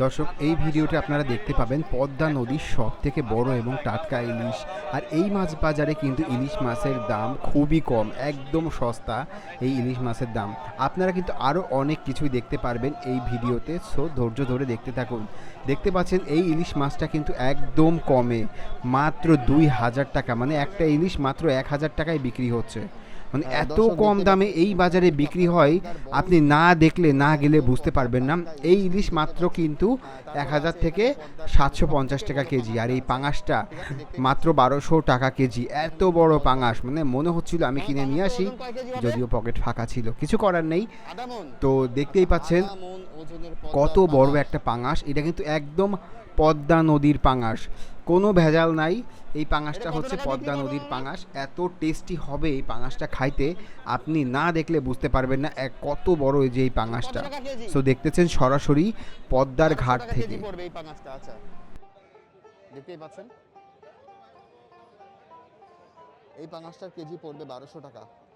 দর্শক, এই ভিডিওতে আপনারা দেখতে পাবেন পদ্মা নদীর সব থেকে বড় এবং টাটকা ইলিশ। আর এই মাছ বাজারে কিন্তু ইলিশ মাছের দাম খুবই কম, একদম সস্তা এই ইলিশ মাছের দাম। আপনারা কিন্তু আরও অনেক কিছুই দেখতে পারবেন এই ভিডিওতে, সো ধৈর্য ধরে দেখতে থাকুন। দেখতে পাচ্ছেন এই ইলিশ মাছটা কিন্তু একদম কমে, মাত্র 2000 টাকা, মানে একটা ইলিশ মাত্র 1000 টাকায় বিক্রি হচ্ছে। মানে এত কম দামে এই বাজারে বিক্রি হয়, আপনি না দেখলে না গেলে বুঝতে পারবেন না। এই ইলিশ মাত্র কিন্তু 1000 থেকে 750 টাকা কেজি, আর এই পাঙাশটা মাত্র 1200 টাকা কেজি। এত বড় পাঙাশ, মানে মনে হচ্ছিল আমি কিনে নিয়ে আসি, যদিও পকেট ফাঁকা ছিল, কিছু করার নেই। তো দেখতেই পাচ্ছেন কত বড় একটা পাঙাশ। এটা কিন্তু একদম পদ্মা নদীর পাঙাশ, কোনো ভেজাল নাই। এই পাঙাশটা হচ্ছে পদ্মা নদীর পাঙাশ। এত টেস্টি হবে এই পাঙাশটা খাইতে, আপনি না দেখলে বুঝতে পারবেন না কত বড় এই যে এই পাঙাশটা। সো দেখতেছেন সরাসরি পদ্মার ঘাট থেকে। দেখতেই পাচ্ছেন এই পাঙাশটার কেজি পড়বে 1200 টাকা।